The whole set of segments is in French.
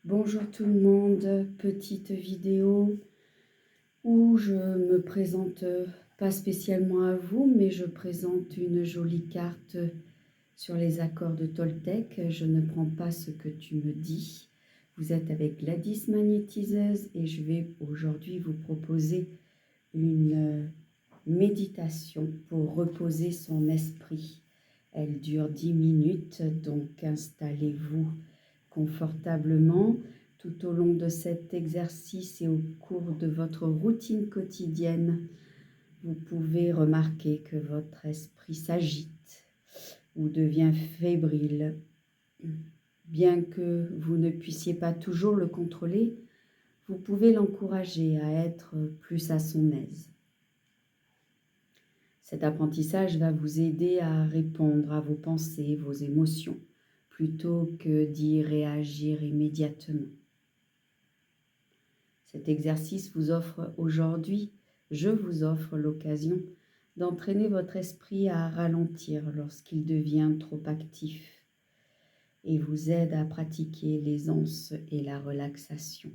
Bonjour tout le monde, petite vidéo où je me présente pas spécialement à vous, mais je présente une jolie carte sur les accords de Toltec. Je ne prends pas ce que tu me dis. Vous êtes avec Gladys Magnétiseuse et je vais aujourd'hui vous proposer une méditation pour reposer son esprit. Elle dure 10 minutes, donc installez-vous confortablement. Tout au long de cet exercice et au cours de votre routine quotidienne, vous pouvez remarquer que votre esprit s'agite ou devient fébrile. Bien que vous ne puissiez pas toujours le contrôler, vous pouvez l'encourager à être plus à son aise. Cet apprentissage va vous aider à répondre à vos pensées, vos émotions, plutôt que d'y réagir immédiatement. Cet exercice vous offre aujourd'hui, je vous offre l'occasion d'entraîner votre esprit à ralentir lorsqu'il devient trop actif et vous aide à pratiquer l'aisance et la relaxation.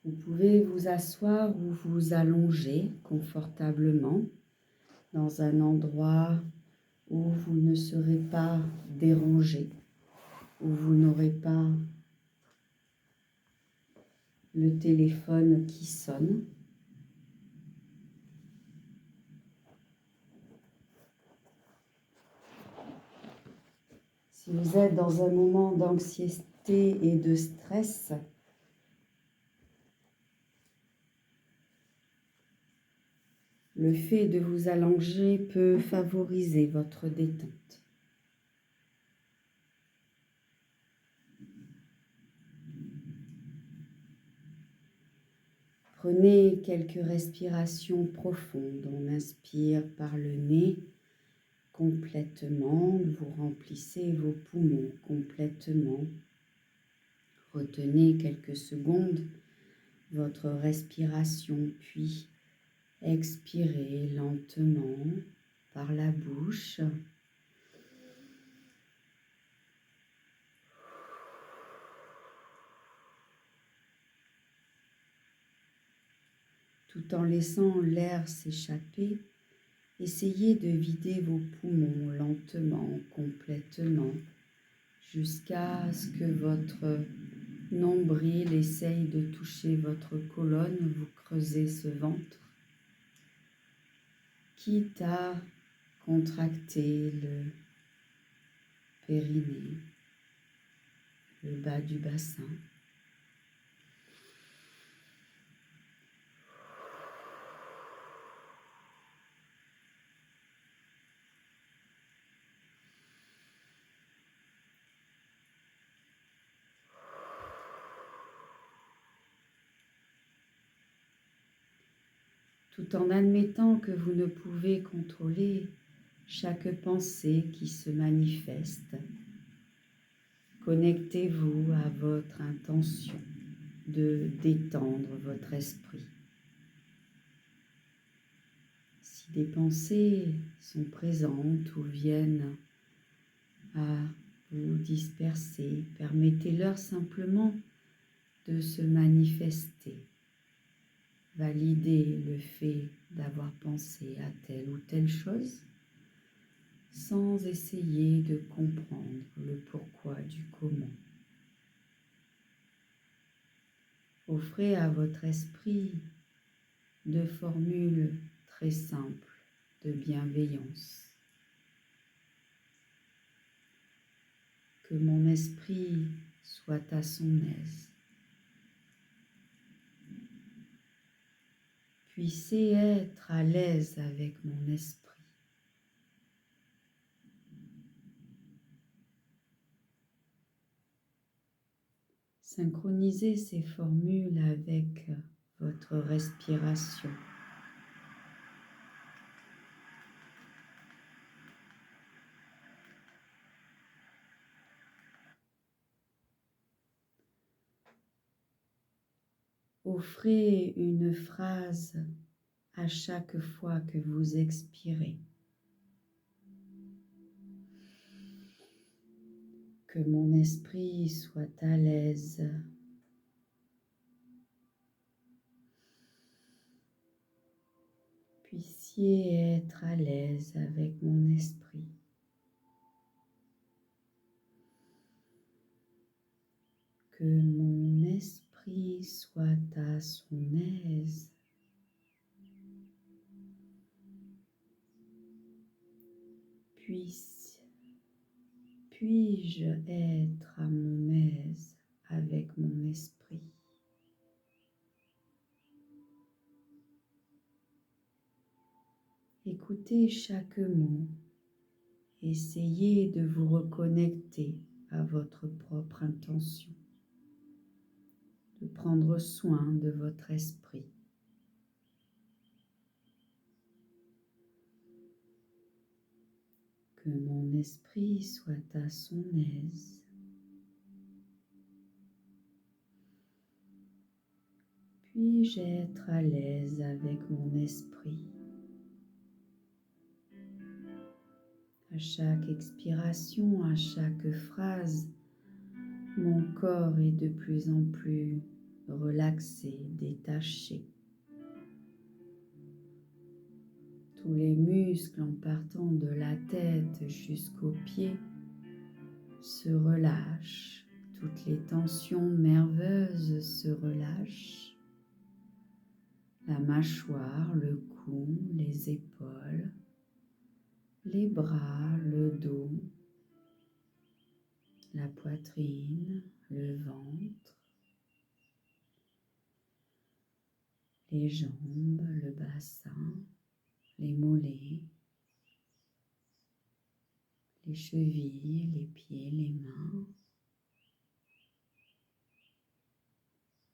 Vous pouvez vous asseoir ou vous allonger confortablement dans un endroit où vous ne serez pas dérangé, où vous n'aurez pas le téléphone qui sonne. Si vous êtes dans un moment d'anxiété et de stress, le fait de vous allonger peut favoriser votre détente. Prenez quelques respirations profondes. On inspire par le nez complètement, vous remplissez vos poumons complètement. Retenez quelques secondes votre respiration, puis expirez lentement par la bouche. Tout en laissant l'air s'échapper, essayez de vider vos poumons lentement, complètement, jusqu'à ce que votre nombril essaye de toucher votre colonne, vous creusez ce ventre, quitte à contracter le périnée, le bas du bassin. Tout en admettant que vous ne pouvez contrôler chaque pensée qui se manifeste. Connectez-vous à votre intention de détendre votre esprit. Si des pensées sont présentes ou viennent à vous disperser, permettez-leur simplement de se manifester. Validez le fait d'avoir pensé à telle ou telle chose sans essayer de comprendre le pourquoi du comment. Offrez à votre esprit deux formules très simples de bienveillance. Que mon esprit soit à son aise. Puissez être à l'aise avec mon esprit. Synchronisez ces formules avec votre respiration. Offrez une phrase à chaque fois que vous expirez. Que mon esprit soit à l'aise. Puissiez être à l'aise avec mon esprit. Que mon esprit soit à son aise. Puis-je être à mon aise avec mon esprit? Écoutez chaque mot. Essayez de vous reconnecter à votre propre intention, de prendre soin de votre esprit. Que mon esprit soit à son aise. Puis-je être à l'aise avec mon esprit? À chaque expiration, à chaque phrase, mon corps est de plus en plus relaxé, détaché. Tous les muscles en partant de la tête jusqu'aux pieds se relâchent. Toutes les tensions nerveuses se relâchent. La mâchoire, le cou, les épaules, les bras, le dos, la poitrine, le ventre, les jambes, le bassin, les mollets, les chevilles, les pieds, les mains.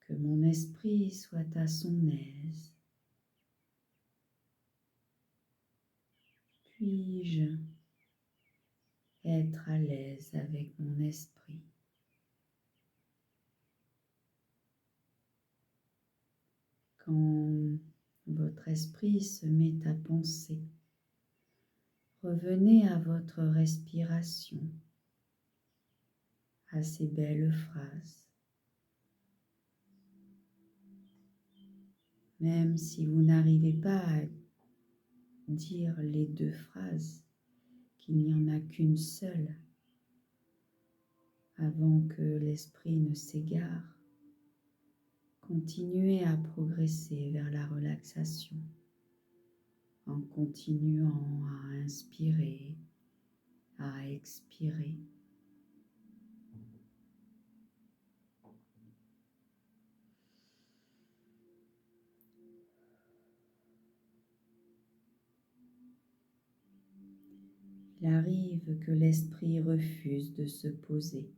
Que mon esprit soit à son aise. Puis-je être à l'aise avec mon esprit? Quand votre esprit se met à penser, revenez à votre respiration, à ces belles phrases. Même si vous n'arrivez pas à dire les deux phrases, qu'il n'y en a qu'une seule, avant que l'esprit ne s'égare, continuez à progresser vers la relaxation en continuant à inspirer, à expirer. Il arrive que l'esprit refuse de se poser.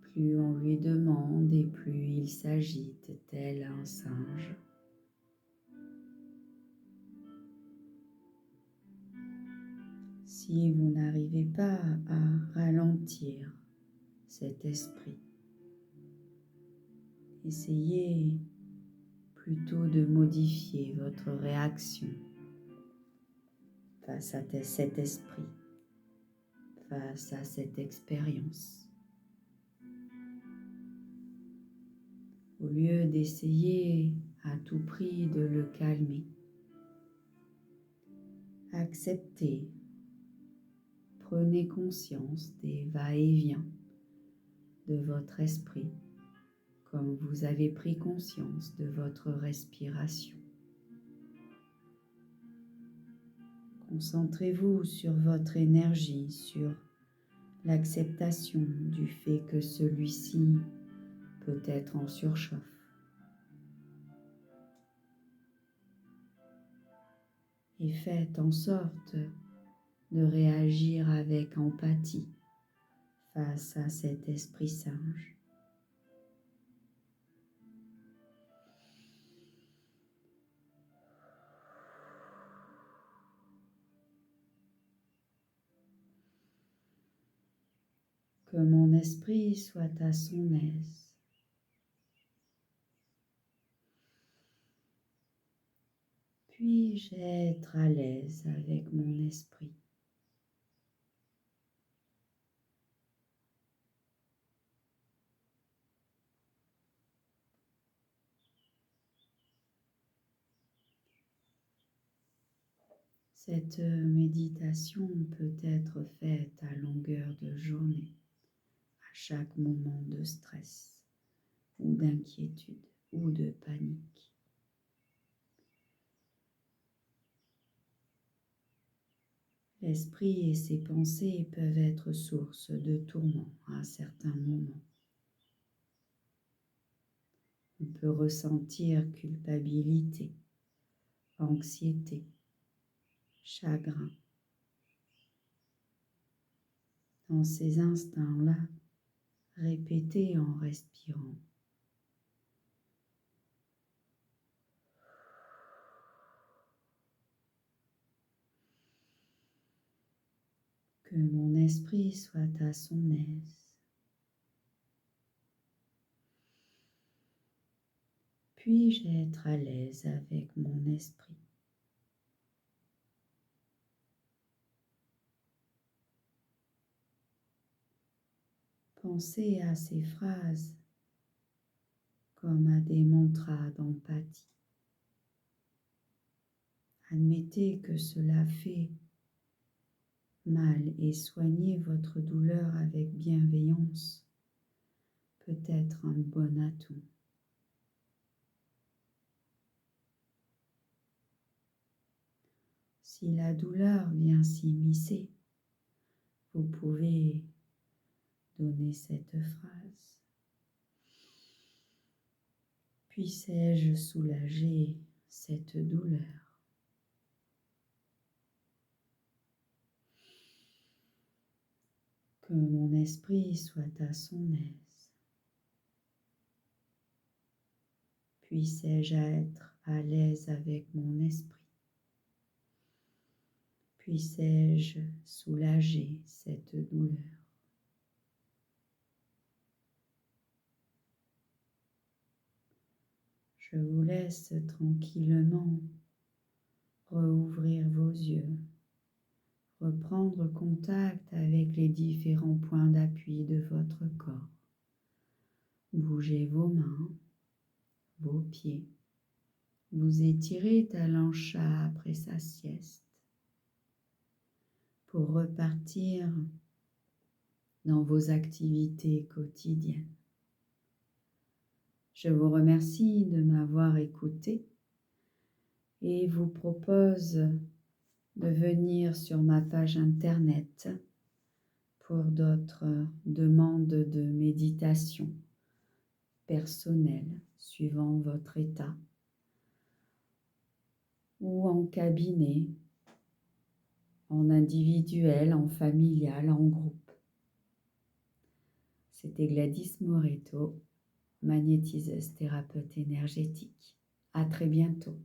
Plus on lui demande et plus il s'agite tel un singe. Si vous n'arrivez pas à ralentir cet esprit, essayez plutôt de modifier votre réaction face à cet esprit, face à cette expérience. Au lieu d'essayer à tout prix de le calmer, acceptez, prenez conscience des va-et-vient de votre esprit, comme vous avez pris conscience de votre respiration. Concentrez-vous sur votre énergie, sur l'acceptation du fait que celui-ci peut être en surchauffe. Et faites en sorte de réagir avec empathie face à cet esprit singe. Que mon esprit soit à son aise. Puis-je être à l'aise avec mon esprit? Cette méditation peut être faite à longueur de journée, à chaque moment de stress ou d'inquiétude ou de panique. L'esprit et ses pensées peuvent être source de tourments à certains moments. On peut ressentir culpabilité, anxiété, chagrin. Dans ces instants-là, répétez en respirant. Que mon esprit soit à son aise. Puis-je être à l'aise avec mon esprit? Pensez à ces phrases comme à des mantras d'empathie. Admettez que cela fait mal et soignez votre douleur avec bienveillance peut être un bon atout. Si la douleur vient s'immiscer, vous pouvez donner cette phrase. Puissé-je soulager cette douleur? Que mon esprit soit à son aise. Puissé-je être à l'aise avec mon esprit? Puissé-je soulager cette douleur? Je vous laisse tranquillement rouvrir vos yeux, reprendre contact avec les différents points d'appui de votre corps. Bougez vos mains, vos pieds. Vous étirez tel un chat après sa sieste pour repartir dans vos activités quotidiennes. Je vous remercie de m'avoir écouté et vous propose de venir sur ma page internet pour d'autres demandes de méditation personnelle suivant votre état ou en cabinet, en individuel, en familial, en groupe. C'était Gladys Moreto, magnétiseuse thérapeute énergétique. À très bientôt.